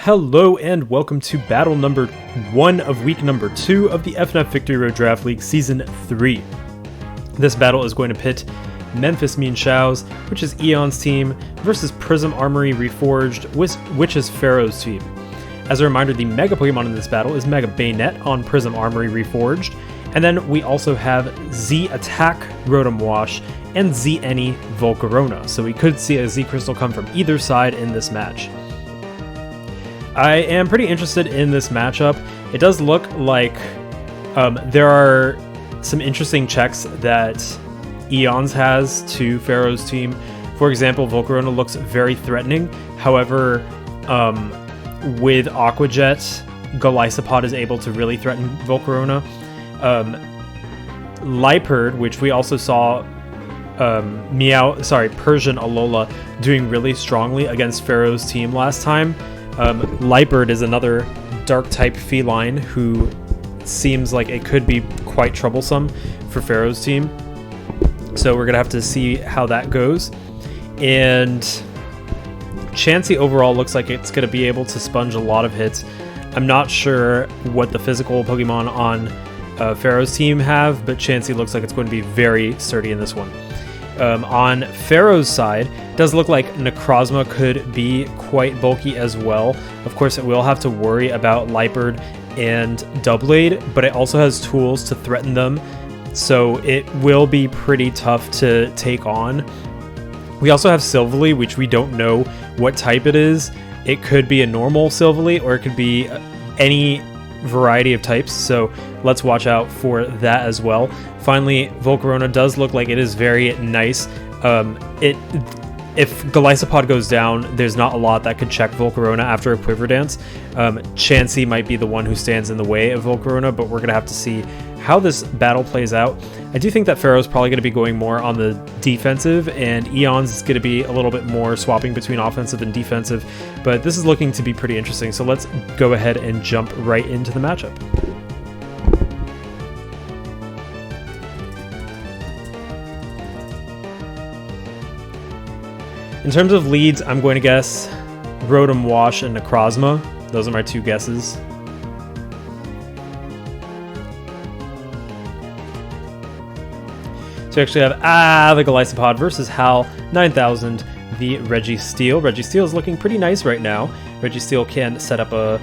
Hello and welcome to battle number 1 of week number 2 of the FNF Victory Road Draft League Season 3. This battle is going to pit Memphis Mienshaos, which is Eon's team, versus Prism Armory Reforged, which is Pharaoh's team. As a reminder, the Mega Pokemon in this battle is Mega Bayonet on Prism Armory Reforged, and then we also have Z Attack Rotom Wash and Z Any Volcarona, so we could see a Z Crystal come from either side in this match. I am pretty interested in this matchup. It does look like there are some interesting checks that Eons has to Pharaoh's team. For example, Volcarona looks very threatening. However, with Aqua Jet, Golisopod is able to really threaten Volcarona. Liepard, which we also saw Persian Alola doing really strongly against Pharaoh's team last time. Liepard is another dark type feline who seems like it could be quite troublesome for Pharaoh's team. So we're going to have to see how that goes. And Chansey overall looks like it's going to be able to sponge a lot of hits. I'm not sure what the physical Pokemon on Pharaoh's team have, but Chansey looks like it's going to be very sturdy in this one. On Pharaoh's side, it does look like Necrozma could be quite bulky as well. Of course, it will have to worry about Liepard and Doublade, but it also has tools to threaten them, so it will be pretty tough to take on. We also have Silvally, which we don't know what type it is. It could be a normal Silvally, or it could be any variety of types, so let's watch out for that as well. Finally, Volcarona does look like it is very nice. If Golisopod goes down, there's not a lot that could check Volcarona after a Quiver Dance. Chansey might be the one who stands in the way of Volcarona, but we're going to have to see how this battle plays out. I do think that Pharaoh's probably going to be going more on the defensive, and Eon's is going to be a little bit more swapping between offensive and defensive, but this is looking to be pretty interesting, so let's go ahead and jump right into the matchup. In terms of leads, I'm going to guess Rotom Wash and Necrozma. Those are my two guesses. So we actually have the Golisopod versus Hal 9000, the Registeel. Registeel is looking pretty nice right now. Registeel can set up a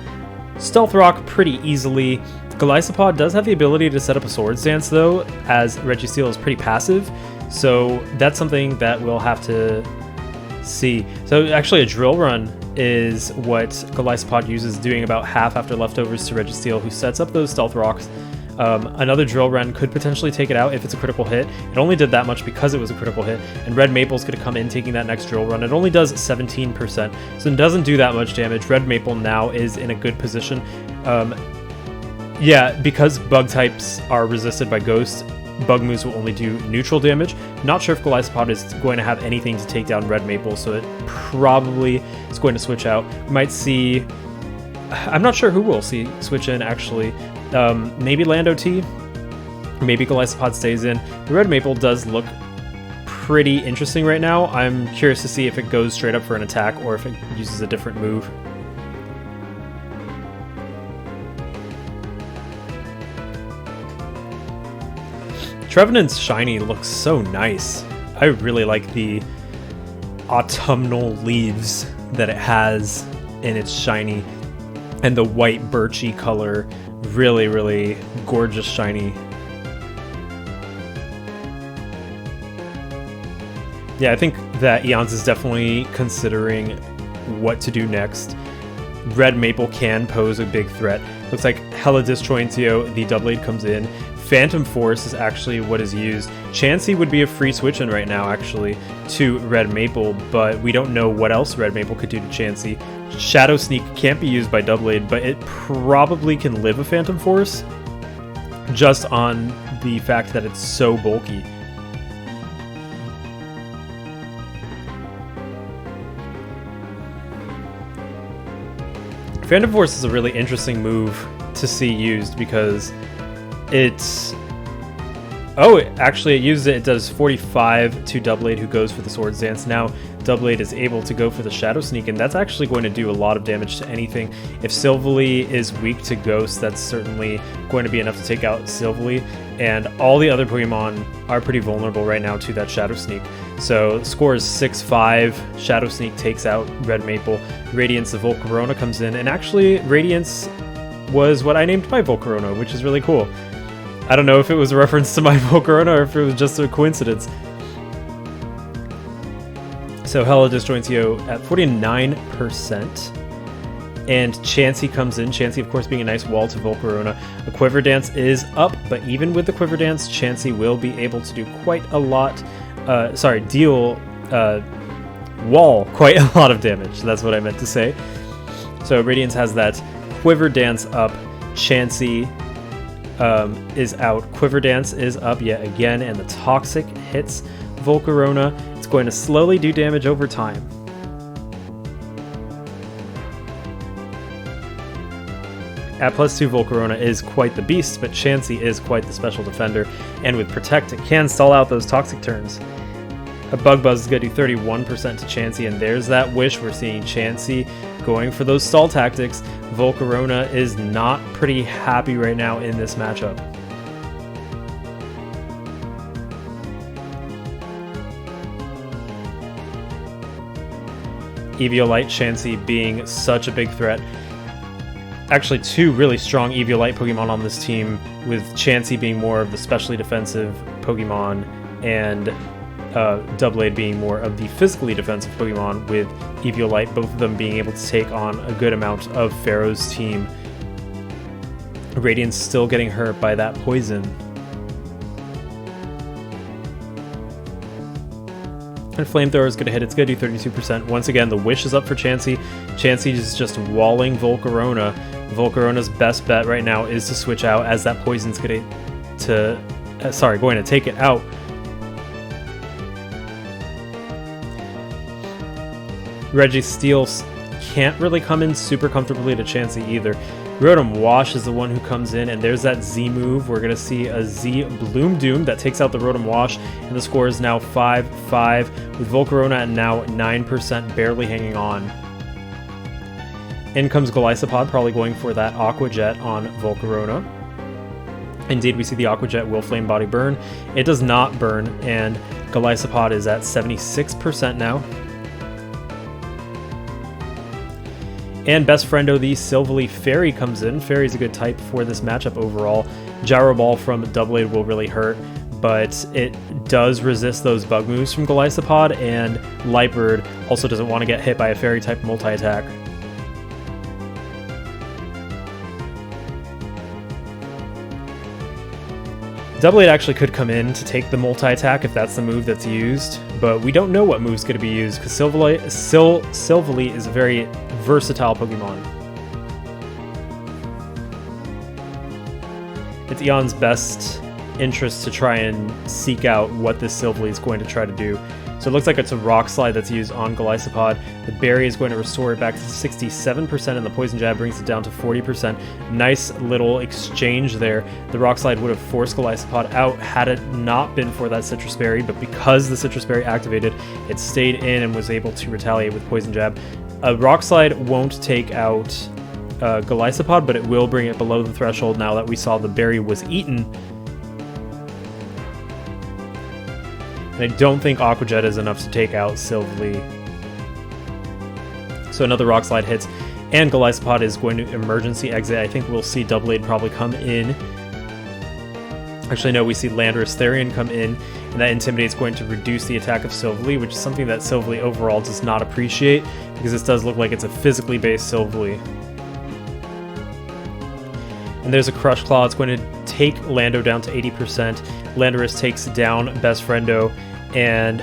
Stealth Rock pretty easily. Golisopod does have the ability to set up a Swords Dance though, as Registeel is pretty passive. So that's something that we'll have to see. So actually a Drill Run is what Golisopod uses, doing about half after leftovers to Registeel, who sets up those Stealth Rocks. Another Drill Run could potentially take it out if it's a critical hit. It only did that much because it was a critical hit, and Red Maple's going to come in taking that next Drill Run. It only does 17%, so it doesn't do that much damage. Red Maple now is in a good position. Because bug types are resisted by Ghost, Bug moves will only do neutral damage. Not sure if Golisopod is going to have anything to take down Red Maple, so it probably is going to switch out. We might see... I'm not sure who we'll see switch in, actually. Maybe Lando T. Maybe Golisopod stays in. The Red Maple does look pretty interesting right now. I'm curious to see if it goes straight up for an attack or if it uses a different move. Trevenant's shiny looks so nice. I really like the autumnal leaves that it has in its shiny, and the white birchy color. Really, really gorgeous shiny. Yeah, I think that Eons is definitely considering what to do next. Red Maple can pose a big threat. Looks like Hella Disjointio, the Doublade comes in. Phantom Force is actually what is used. Chansey would be a free switch in right now, actually, to Red Maple, but we don't know what else Red Maple could do to Chansey. Shadow Sneak can't be used by Doublade, but it probably can live a Phantom Force, just on the fact that it's so bulky. Phantom Force is a really interesting move to see used because it's Oh, actually it uses it. It does 45 to Doubleblade, who goes for the Swords Dance. Now Doubleblade is able to go for the Shadow Sneak, and that's actually going to do a lot of damage to anything. If Silvally is weak to Ghost, that's certainly going to be enough to take out Silvally, and all the other Pokemon are pretty vulnerable right now to that Shadow Sneak. So score is 6-5. Shadow Sneak takes out Red Maple. Radiance of Volcarona comes in, and actually Radiance was what I named my Volcarona, which is really cool. I don't know if it was a reference to my Volcarona or if it was just a coincidence. So Hello Disjointio at 49%. And Chansey comes in. Chansey, of course, being a nice wall to Volcarona. The Quiver Dance is up, but even with the Quiver Dance, Chansey will be able to do quite a lot. Deal wall quite a lot of damage. That's what I meant to say. So Radiance has that Quiver Dance up. Chansey is out. Quiver Dance is up yet again, and the Toxic hits Volcarona. It's going to slowly do damage over time. At +2, Volcarona is quite the beast, but Chansey is quite the special defender, and with Protect, it can stall out those Toxic turns. A Bug Buzz is going to do 31% to Chansey, and there's that Wish. We're seeing Chansey going for those stall tactics. Volcarona is not pretty happy right now in this matchup. Eviolite, Chansey being such a big threat. Actually, two really strong Eviolite Pokemon on this team, with Chansey being more of the specially defensive Pokemon and Doubleblade being more of the physically defensive Pokemon, with Eviolite, both of them being able to take on a good amount of Pharaoh's team. Radiance still getting hurt by that poison. And Flamethrower is going to hit. It's going to do 32%. Once again, the Wish is up for Chansey. Chansey is just walling Volcarona. Volcarona's best bet right now is to switch out, as that poison's going to take it out. Registeel can't really come in super comfortably to Chansey either. Rotom Wash is the one who comes in, and there's that Z move. We're going to see a Z Bloom Doom that takes out the Rotom Wash, and the score is now 5-5, with Volcarona at now 9%, barely hanging on. In comes Golisopod, probably going for that Aqua Jet on Volcarona. Indeed, we see the Aqua Jet will Flame Body burn. It does not burn, and Golisopod is at 76% now. And Best Friendo, the Silvally Fairy, comes in. Fairy's a good type for this matchup overall. Gyro Ball from Doubleblade will really hurt, but it does resist those bug moves from Golisopod, and Lightbird also doesn't want to get hit by a Fairy type multi-attack. Doubleblade actually could come in to take the multi-attack if that's the move that's used, but we don't know what move's going to be used, because Silvally is a very versatile Pokemon. It's Eon's best interest to try and seek out what this Silvally is going to try to do. So it looks like it's a Rock Slide that's used on Golisopod. The Berry is going to restore it back to 67%, and the Poison Jab brings it down to 40%. Nice little exchange there. The Rock Slide would have forced Golisopod out had it not been for that Citrus Berry, but because the Citrus Berry activated, it stayed in and was able to retaliate with Poison Jab. A Rock Slide won't take out Golisopod, but it will bring it below the threshold now that we saw the Berry was eaten. And I don't think Aqua Jet is enough to take out Silvally. So another Rock Slide hits, and Golisopod is going to emergency exit. I think we'll see Doubleblade probably come in. Actually, no, we see Landorus Therian come in, and that Intimidate's going to reduce the attack of Silvally, which is something that Silvally overall does not appreciate, because this does look like it's a physically based Silvally. And there's a Crush Claw. It's going to take Lando down to 80%. Landorus takes down Best Friendo, and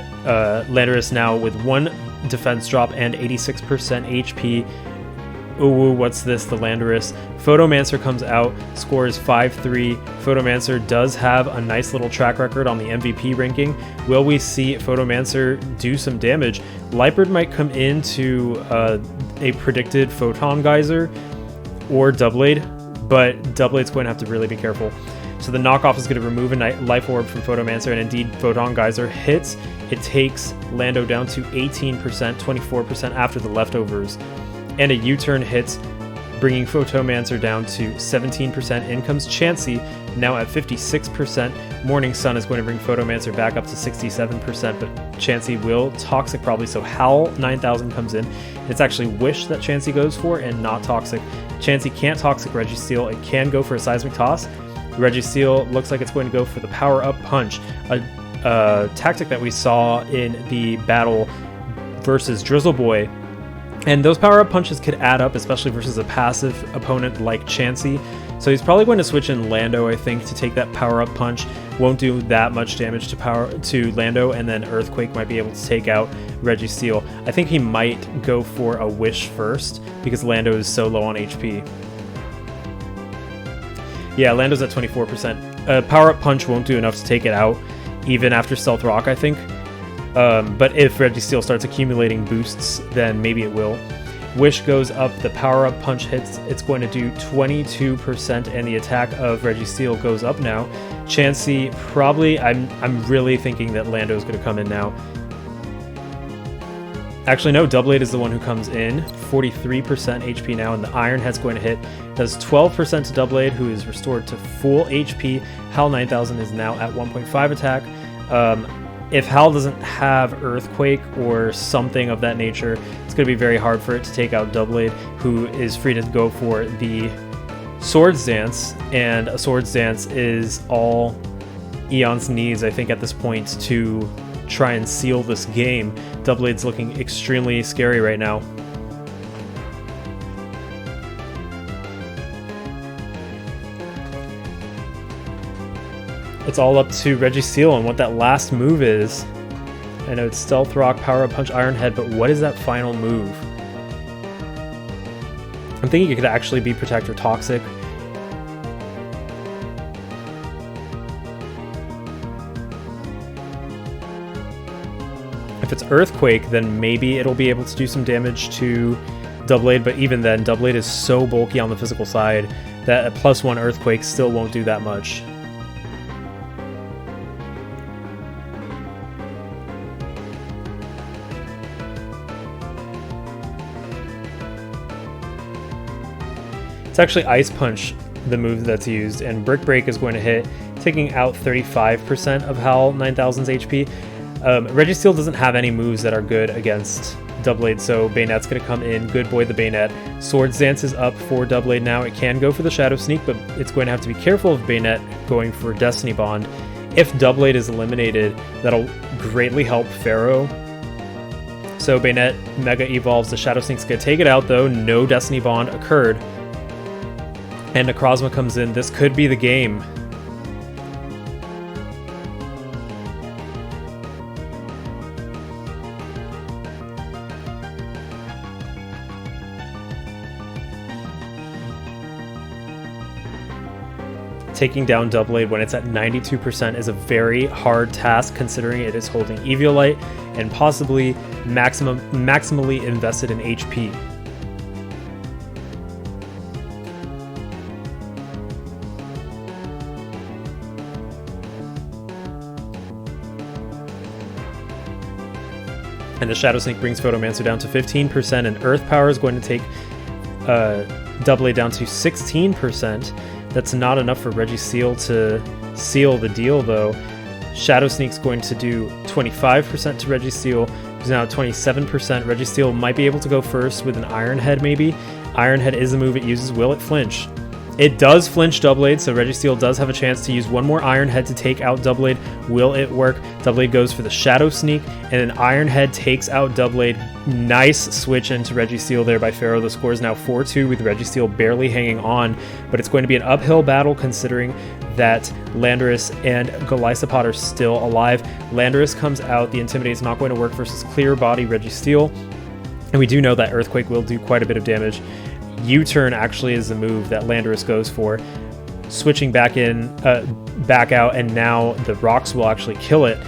Landorus now with 1 defense drop and 86% HP. Ooh, what's this? The Landorus. Photomancer comes out, scores 5-3. Photomancer does have a nice little track record on the MVP ranking. Will we see Photomancer do some damage? Lightbird might come into a predicted Photon Geyser or Doubleblade, but Doubleblade going to have to really be careful. So the knockoff is going to remove a life orb from Photomancer, and indeed Photon Geyser hits. It takes Lando down to 18%, 24% after the leftovers. And a U-turn hits, bringing Photomancer down to 17%. In comes Chansey, now at 56%. Morning Sun is going to bring Photomancer back up to 67%, but Chansey will Toxic probably, so Howl 9000 comes in. It's actually Wish that Chansey goes for and not Toxic. Chansey can't Toxic Registeel. It can go for a Seismic Toss. Registeel looks like it's going to go for the Power Up Punch, a tactic that we saw in the battle versus Drizzle Boy. And those power-up punches could add up, especially versus a passive opponent like Chansey. So he's probably going to switch in Lando, I think, to take that power-up punch. Won't do that much damage to Lando, and then Earthquake might be able to take out Registeel. I think he might go for a Wish first, because Lando is so low on HP. Yeah, Lando's at 24%. Power-up punch won't do enough to take it out, even after Stealth Rock, I think. But if Registeel starts accumulating boosts, then maybe it will. Wish goes up, the power-up punch hits, it's going to do 22%, and the attack of Registeel goes up now. Chansey, probably, I'm really thinking that Lando is going to come in now. Actually, no, Doubleblade is the one who comes in, 43% HP now, and the Iron Head's going to hit. Does 12% to Doubleblade, who is restored to full HP. Hal 9000 is now at 1.5 attack. If Hal doesn't have Earthquake or something of that nature, it's going to be very hard for it to take out Doubleblade, who is free to go for the Swords Dance, and a Swords Dance is all Eon's needs, I think, at this point to try and seal this game. Doubleblade's looking extremely scary right now. It's all up to Registeel and what that last move is. I know it's Stealth Rock, Power Up Punch, Iron Head, but what is that final move? I'm thinking it could actually be Protect or Toxic. If it's Earthquake, then maybe it'll be able to do some damage to Doubleblade, but even then, Doubleblade is so bulky on the physical side that a +1 Earthquake still won't do that much. It's actually Ice Punch, the move that's used, and Brick Break is going to hit, taking out 35% of Hal 9000's HP. Registeel doesn't have any moves that are good against Doubleblade, so Bayonet's going to come in. Good boy, the Bayonet. Swords Dance is up for Doubleblade now. It can go for the Shadow Sneak, but it's going to have to be careful of Bayonet going for Destiny Bond. If Doubleblade is eliminated, that'll greatly help Pharaoh. So Bayonet Mega Evolves. The Shadow Sneak's going to take it out, though. No Destiny Bond occurred. And Necrozma comes in. This could be the game. Taking down Doubleblade when it's at 92% is a very hard task, considering it is holding Eviolite and possibly maximally invested in HP. And the Shadow Sneak brings Photomancer down to 15%, and Earth Power is going to take Doubleblade down to 16%. That's not enough for Registeel to seal the deal, though. Shadow Sneak's going to do 25% to Registeel, who's now at 27%. Registeel might be able to go first with an Iron Head, maybe. Iron Head is the move it uses. Will it flinch? It does flinch Doubleblade, so Registeel does have a chance to use one more Iron Head to take out Doubleblade. Will it work? Doubleblade goes for the Shadow Sneak, and an Iron Head takes out Doubleblade. Nice switch into Registeel there by Pharaoh. The score is now 4-2 with Registeel barely hanging on, but it's going to be an uphill battle considering that Landorus and Golisopod are still alive. Landorus comes out. The Intimidate's not going to work versus Clear Body Registeel, and we do know that Earthquake will do quite a bit of damage. U-turn actually is the move that Landorus goes for, switching back out, and now the rocks will actually kill it.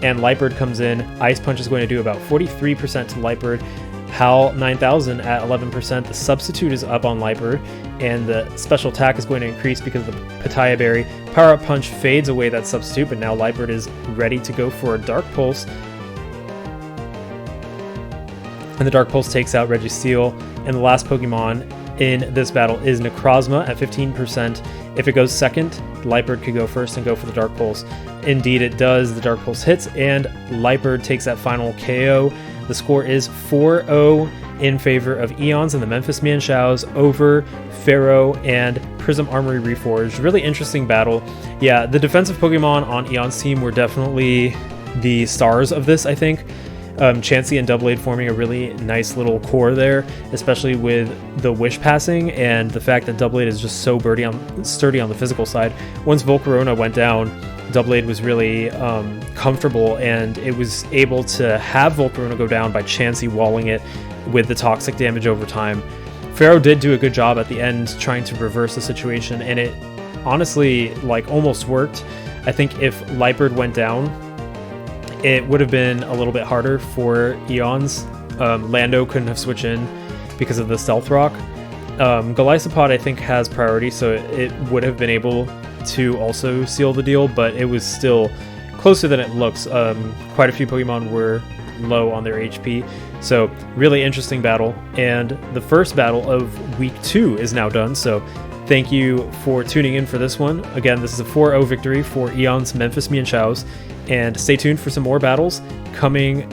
And Lightbird comes in. Ice Punch is going to do about 43% to Lightbird. Hal 9000 at 11%. The substitute is up on Liper, and the special attack is going to increase because of the Pitaya Berry. Power Up Punch fades away that substitute, but now Liper is ready to go for a Dark Pulse. And the Dark Pulse takes out Registeel, and the last Pokemon in this battle is Necrozma at 15%. If it goes second, Liepard could go first and go for the Dark Pulse. Indeed it does, the Dark Pulse hits, and Liepard takes that final KO. The score is 4-0 in favor of Eons and the Memphis Mienshaos over Pharaoh and Prism Armory Reforged. Really interesting battle. Yeah, the defensive Pokemon on Eon's team were definitely the stars of this, I think. Chansey and Doublade forming a really nice little core there, especially with the Wish passing and the fact that Doublade is just so sturdy on the physical side. Once Volcarona went down, Doublade was really comfortable, and it was able to have Volcarona go down by Chansey walling it with the toxic damage over time. Pharaoh did do a good job at the end trying to reverse the situation, and it honestly like almost worked. I think if Liepard went down, it would have been a little bit harder for Eons. Lando couldn't have switched in because of the Stealth Rock. Golisopod, I think, has priority, so it would have been able to also seal the deal, but it was still closer than it looks. Quite a few Pokemon were low on their HP, so really interesting battle. And the first battle of Week 2 is now done, so thank you for tuning in for this one. Again, this is a 4-0 victory for Eon's Memphis Mienshaos, and stay tuned for some more battles coming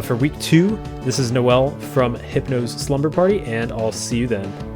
for Week 2. This is Noel from Hypno's Slumber Party, and I'll see you then.